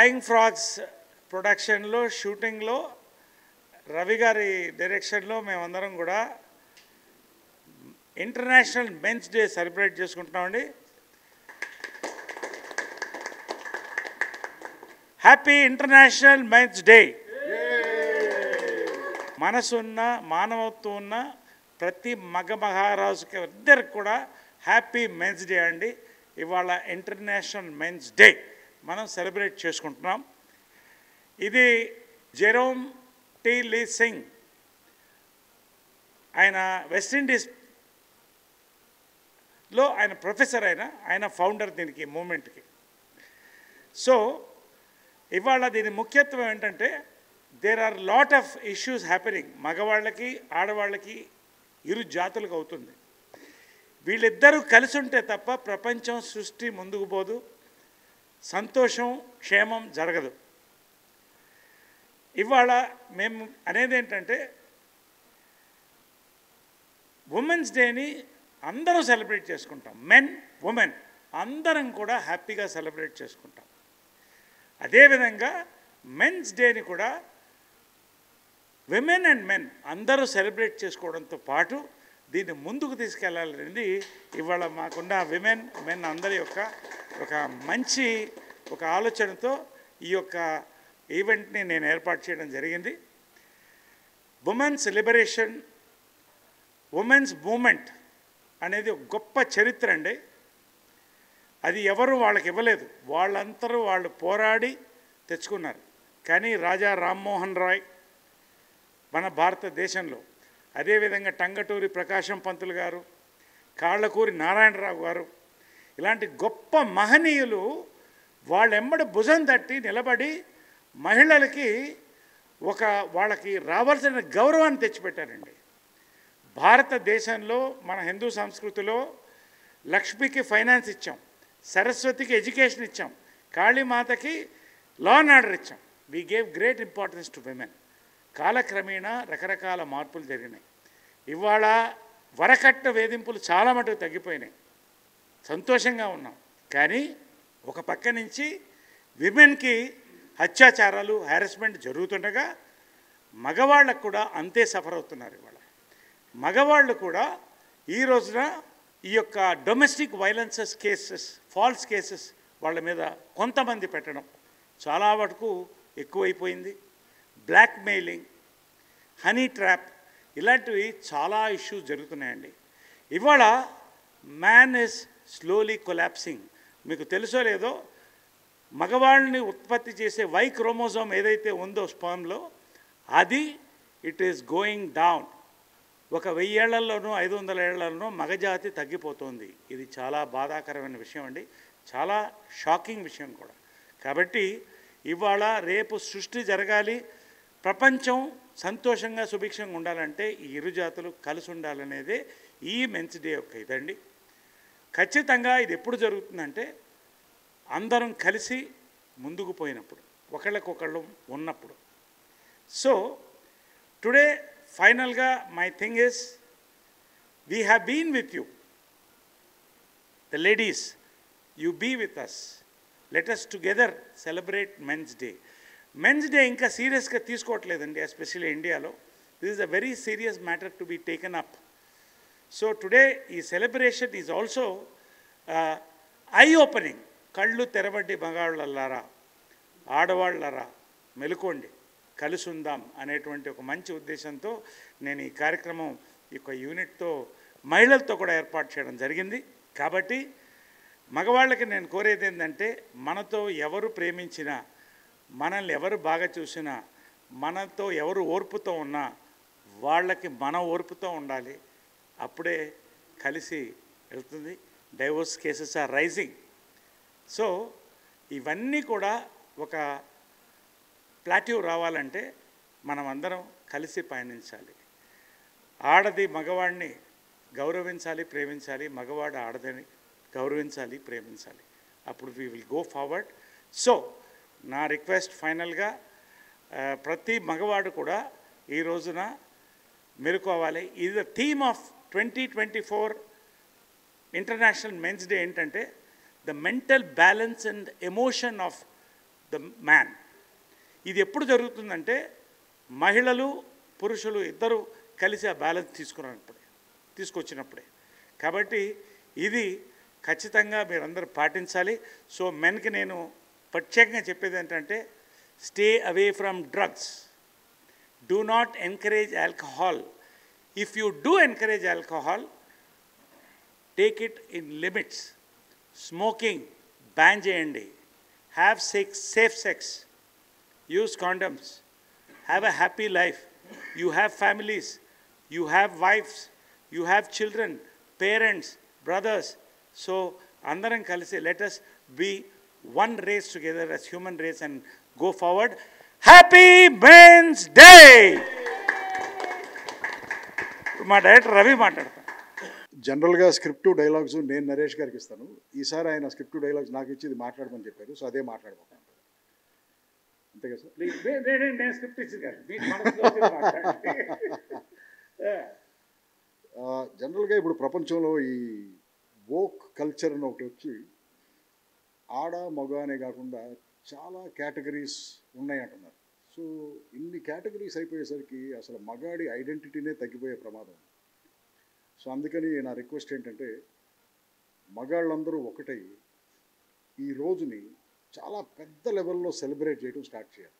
Flying frogs ప్రొడక్షన్లో షూటింగ్లో రవి గారి డైరెక్షన్లో మేమందరం కూడా ఇంటర్నేషనల్ మెన్స్ డే సెలబ్రేట్ చేసుకుంటున్నామండి. Happy international men's day. మనసున్న మానవత్వం ఉన్న ప్రతి మహారాజుకి ఇద్దరికి కూడా హ్యాపీ మెన్స్ డే అండి. ఇవాళ ఇంటర్నేషనల్ మెన్స్ డే మనం సెలబ్రేట్ చేసుకుంటున్నాం. ఇది జెరోమ్ టీ లీ సింగ్, ఆయన వెస్టిండీస్లో ఆయన ప్రొఫెసర్, ఆయన ఫౌండర్ దీనికి మూమెంట్కి. సో ఇవాళ దీని ముఖ్యత్వం ఏంటంటే there are lot of issues happening. మగవాళ్ళకి ఆడవాళ్ళకి ఇరు జాతులకు అవుతుంది. వీళ్ళిద్దరూ కలిసి ఉంటే తప్ప ప్రపంచం సృష్టి ముందుకు పోదు, సంతోషం క్షేమం జరగదు. ఇవాళ మేము అనేది ఏంటంటే ఉమెన్స్ డేని అందరం సెలబ్రేట్ చేసుకుంటాం. మెన్ ఉమెన్ అందరం కూడా హ్యాపీగా సెలబ్రేట్ చేసుకుంటాం. అదేవిధంగా మెన్స్ డేని కూడా విమెన్ అండ్ మెన్ అందరూ సెలబ్రేట్ చేసుకోవడంతో పాటు దీన్ని ముందుకు తీసుకెళ్లాలనేది ఇవాళ మాకున్న విమెన్ మెన్ అందరి యొక్క ఒక మంచి ఒక ఆలోచనతో ఈ యొక్క ఈవెంట్ని నేను ఏర్పాటు చేయడం జరిగింది. ఉమెన్స్ లిబరేషన్, ఉమెన్స్ మూమెంట్ అనేది ఒక గొప్ప చరిత్ర అండి. అది ఎవరు వాళ్ళకి ఇవ్వలేదు, వాళ్ళందరూ వాళ్ళు పోరాడి తెచ్చుకున్నారు. కానీ రాజా రామ్మోహన్ రాయ్ మన భారతదేశంలో, అదేవిధంగా టంగటూరి ప్రకాశం పంతులు గారు, కాళ్ళకూరి నారాయణరావు గారు, ఇలాంటి గొప్ప మహనీయులు వాళ్ళెంబడి భుజం తట్టి నిలబడి మహిళలకి వాళ్ళకి రావాల్సిన గౌరవాన్ని తెచ్చిపెట్టారండి. భారతదేశంలో మన హిందూ సంస్కృతిలో లక్ష్మికి ఫైనాన్స్ ఇచ్చాం, సరస్వతికి ఎడ్యుకేషన్ ఇచ్చాం, కాళీమాతకి లా అండ్ ఆర్డర్ ఇచ్చాం. We gave great importance to women. కాలక్రమేణా రకరకాల మార్పులు జరిగినాయి. ఇవాళ వరకట్న వేధింపులు చాలా మటుకు తగ్గిపోయినాయి, సంతోషంగా ఉన్నాం. కానీ ఒక పక్క నుంచి విమెన్కి అత్యాచారాలు హ్యారస్మెంట్ జరుగుతుండగా మగవాళ్ళకు కూడా అంతే సఫర్ అవుతున్నారు. ఇవాళ మగవాళ్ళు కూడా ఈ రోజున ఈ యొక్క domestic violences cases, false cases వాళ్ళ మీద కొంతమంది పెట్టడం చాలా వరకు ఎక్కువైపోయింది. బ్లాక్మెయిలింగ్, హనీ ట్రాప్, ఇలాంటివి చాలా ఇష్యూస్ జరుగుతున్నాయండి. ఇవాళ మ్యాన్ ఈజ్ స్లోలీ కొలాప్సింగ్. మీకు తెలుసో లేదో, మగవాళ్ళని ఉత్పత్తి చేసే వై క్రోమోజోమ్ ఏదైతే ఉందో స్పర్మ్లో, అది ఇట్ ఈస్ గోయింగ్ డౌన్. ఒక 1000 ఏళ్లలోనూ 500 ఏళ్లలోనూ మగజాతి తగ్గిపోతుంది. ఇది చాలా బాధాకరమైన విషయం అండి, చాలా షాకింగ్ విషయం కూడా. కాబట్టి ఇవాళ రేపు సృష్టి జరగాలి, ప్రపంచం సంతోషంగా సుభిక్షంగా ఉండాలంటే ఈ ఇరు జాతులు కలిసి ఉండాలనేదే ఈ మెన్స్ డే యొక్క ఇదండి. ఖచ్చితంగా ఇది ఎప్పుడు జరుగుతుందంటే అందరం కలిసి ముందుకు పోయినప్పుడు, ఒకళ్ళకొకళ్ళు ఉన్నప్పుడు. సో టుడే ఫైనల్గా my thing is, we have been with you, the ladies, you be with us, let us together celebrate men's day. Men's day ఇంకా సీరియస్గా తీసుకోవట్లేదండి, ఎస్పెషల్లీ ఇండియాలో. This is a very serious matter to be taken up. So today ఈ celebration is also eye opening. కళ్ళు తెరవండి మగవాళ్ళలారా, ఆడవాళ్ళలారా, మెలుకోండి, కలిసి ఉందాం అనేటువంటి ఒక మంచి ఉద్దేశంతో నేను ఈ కార్యక్రమం ఈ యొక్క యూనిట్తో మహిళలతో కూడా ఏర్పాటు చేయడం జరిగింది. కాబట్టి మగవాళ్ళకి నేను కోరేది ఏంటంటే, మనతో ఎవరు ప్రేమించినా, మనల్ని ఎవరు బాగా చూసినా, మనతో ఎవరు ఓర్పుతో ఉన్నా వాళ్ళకి మన ఓర్పుతో ఉండాలి. అప్పుడే కలిసి వెళ్తుంది. Divorce cases are rising. So ఇవన్నీ కూడా ఒక ప్లాట్యూ రావాలంటే మనం అందరం కలిసి పయనించాలి. ఆడది మగవాడిని గౌరవించాలి, ప్రేమించాలి, మగవాడు ఆడదని గౌరవించాలి, ప్రేమించాలి. అప్పుడు we will go forward. So నా రిక్వెస్ట్ ఫైనల్గా, ప్రతి మగవాడు కూడా ఈ రోజున మెలుకోవాలి. ఇది the theme of 2024 international men's day. ఏంటంటే the mental balance and emotion of the man. ఇది ఎప్పుడు జరుగుతుందంటే మహిళలు పురుషులు ఇద్దరు కలిసి ఆ బ్యాలెన్స్ తీసుకొచ్చినప్పుడే. కాబట్టి ఇది ఖచ్చితంగా మీరందరూ పాటించాలి. సో మెన్కి నేను ప్రత్యేకంగా చెప్పేది ఏంటంటే, stay away from drugs, do not encourage alcohol. If you do encourage alcohol, take it in limits. Smoking ban చేయండి. Have safe sex, use condoms, have a happy life. You have families, you have wives, you have children, parents, brothers. So andaram kalisi, let us be one race together as human race and go forward. Happy Men's Day. మా director Ravi మాట్లాడతాను. జనరల్గా script dialogues నేను నరేష్ గారికి ఇస్తాను. ఈసారి ఆయన script dialogues నాకు ఇచ్చి ఇది మాట్లాడమని చెప్పారు. సో అదే మాట్లాడబోతాను. అంతే కదా సార్? నేను స్క్రిప్ట్ ఇచ్చింది కాదు. జనరల్గా ఇప్పుడు ప్రపంచంలో ఈ వోక్ కల్చర్ అని ఒకటి వచ్చి ఆడ మగ అనే కాకుండా చాలా కేటగిరీస్ ఉన్నాయి అంటున్నారు. సో ఇన్ని కేటగిరీస్ అయిపోయేసరికి అసలు మగాడి ఐడెంటిటీనే తగ్గిపోయే ప్రమాదం. సో అందుకని నా రిక్వెస్ట్ ఏంటంటే, మగాళ్ళందరూ ఒకటై ఈ రోజుని చాలా పెద్ద లెవెల్లో సెలబ్రేట్ చేయడం స్టార్ట్ చేయాలి.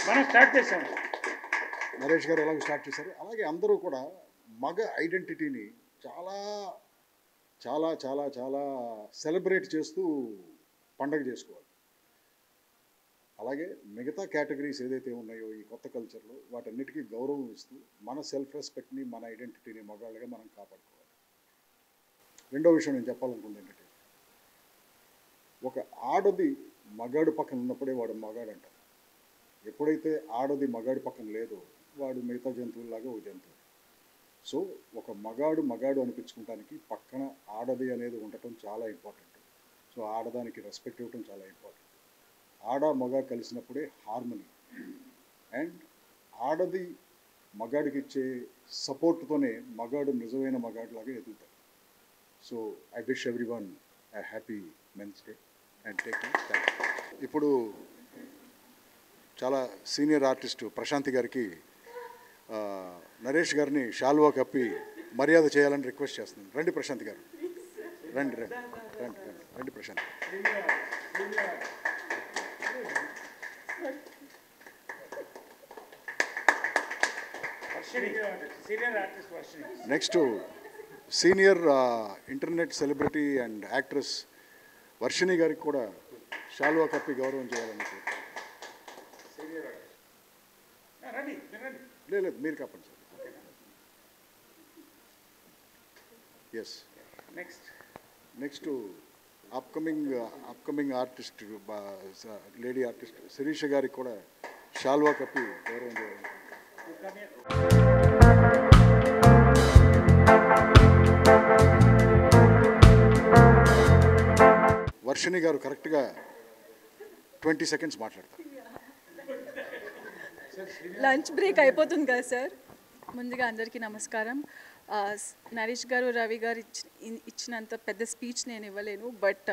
మనం స్టార్ట్ చేసాము. నరేష్ గారు ఎలాగో స్టార్ట్ చేశారు, అలాగే అందరూ కూడా మగ ఐడెంటిటీని చాలా చాలా చాలా చాలా సెలబ్రేట్ చేస్తూ పండగ చేసుకోవాలి. అలాగే మిగతా కేటగిరీస్ ఏదైతే ఉన్నాయో ఈ కొత్త కల్చర్లో వాటన్నిటికీ గౌరవం ఇస్తూ మన సెల్ఫ్ రెస్పెక్ట్ని, మన ఐడెంటిటీని మగాళ్ళగా మనం కాపాడుకోవాలి. రెండో విషయం నేను చెప్పాలనుకుంది ఏంటంటే, ఒక ఆడది మగాడు పక్కన ఉన్నప్పుడే వాడు మగాడు అంటారు. ఎప్పుడైతే ఆడది మగాడి పక్కన లేదో వాడు మిగతా జంతువులాగా ఒక జంతువు. సో ఒక మగాడు అనిపించుకోవడానికి పక్కన ఆడది అనేది ఉండటం చాలా ఇంపార్టెంట్. సో ఆడదానికి రెస్పెక్ట్ ఇవ్వటం చాలా ఇంపార్టెంట్. ఆడ మగ కలిసినప్పుడే హార్మనీ. అండ్ ఆడది మగాడికి ఇచ్చే సపోర్ట్తోనే మగాడు నిజమైన మగాడిలాగా ఎదుగుతాడు. So I wish everyone a happy Men's Day and take care. Thank you. ఇప్పుడు చాలా సీనియర్ ఆర్టిస్ట్ ప్రశాంతి గారికి నరేష్ గారిని షాల్వా కప్పి మర్యాద చేయాలని రిక్వెస్ట్ చేస్తున్నాను. రండి ప్రశాంతి గారు, రండి రండి రండి రండి రండి Prashanti. Next senior internet celebrity and actress Varshini గారికి కూడా షాల్వా కప్పి గౌరవం చేయాలని. లేదు మీరు కప్పండి sir. Yes, next upcoming artist lady artist Sirisha గారికి కూడా షాల్వా కప్పి గౌరవం చేయాలని. వర్షిణి గారు కరెక్ట్గా 20 సెకండ్స్ మాట్లాడతారు. లంచ్ బ్రేక్ అయిపోతుంది కదా సార్. ముందుగా అందరికీ నమస్కారం. నరేష్ గారు, రవి గారు ఇచ్చినంత పెద్ద స్పీచ్ నేను ఇవ్వలేను. బట్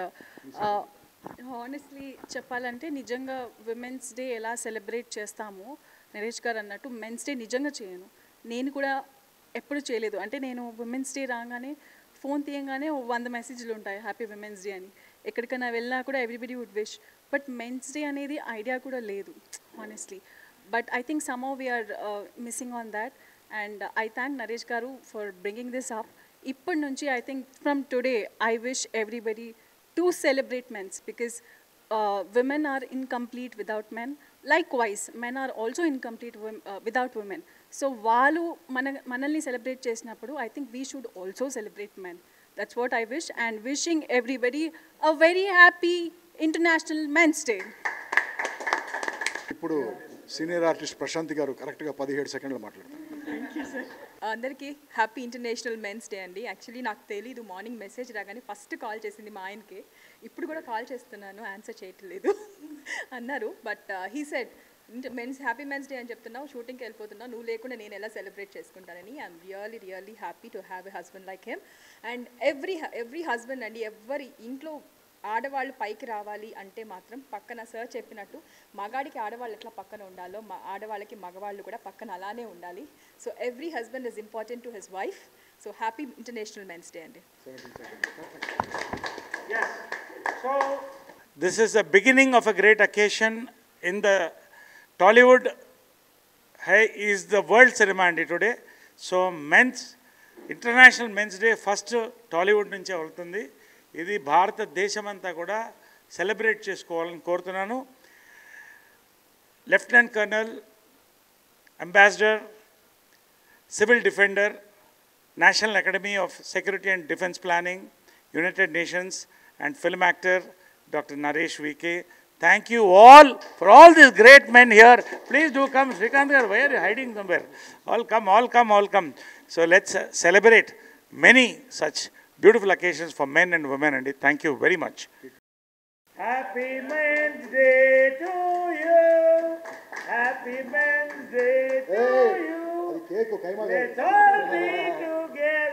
హానెస్ట్లీ చెప్పాలంటే నిజంగా విమెన్స్ డే ఎలా సెలబ్రేట్ చేస్తామో నరేష్ గారు అన్నట్టు మెన్స్ డే నిజంగా చేయను. నేను కూడా ఎప్పుడు చేయలేదు. అంటే నేను విమెన్స్ డే రాగానే ఫోన్ తీయంగానే 100 మెసేజ్లు ఉంటాయి హ్యాపీ విమెన్స్ డే అని. ఎక్కడికైనా వెళ్ళినా కూడా everybody would wish. But men's day అనేది ఐడియా కూడా లేదు honestly. But I think somehow we are missing on that, and I thank Naresh Garu for bringing this up. Ippadi nunchi I think from today I wish everybody to celebrate men's, because women are incomplete without men. Likewise, men are also incomplete without women. So valu manalni celebrate chesinappudu I think we should also celebrate men. That's what I wish, and wishing everybody a very happy International Men's Day. ఇప్పుడు senior artist Prashanti గారు కరెక్ట్గా 17 సెకండ్లు మాట్లాడతారు. Thank you sir. అందరికీ happy international men's day అండి. Actually నాకు తెలీదు, morning message రాగానే ఫస్ట్ కాల్ చేసింది మా ఆయనకే. ఇప్పుడు కూడా కాల్ చేస్తున్నాను, ఆన్సర్ చేయట్లేదు అన్నారు. But he said happy men's day అని చెప్తున్నావు, షూటింగ్కి వెళ్ళిపోతున్నావు, నువ్వు లేకుండా నేను ఎలా సెలబ్రేట్ చేసుకుంటానని. I'm really happy to have a husband like him. And every husband అండి, ఎవరి ఇంట్లో ఆడవాళ్ళు పైకి రావాలి అంటే మాత్రం పక్కన సార్ చెప్పినట్టు మగాడికి ఆడవాళ్ళు ఎట్లా పక్కన ఉండాలో ఆడవాళ్ళకి మగవాళ్ళు కూడా పక్కన అలానే ఉండాలి. So every husband is important to his wife. So happy international men's day అండి. Yes. So, this is the beginning of a great occasion in the Tollywood. Is the world ceremony today. So, International Men's Day first Tollywood నుంచే వెళ్తుంది. ఇది భారతదేశమంతా కూడా celebrate చేసుకోవాలని కోరుతున్నాను. Lieutenant colonel, ambassador, civil defender, national academy of security and defence planning, United Nations, and film actor Dr. Naresh VK. Thank you all for all these great men here. Please do come. Srikanth garu, why are you hiding somewhere? All come, all come, all come. So let's celebrate many such beautiful occasions for men and women. And thank you very much. Happy Men's Day to you. Happy Men's Day to you. Let's all be together.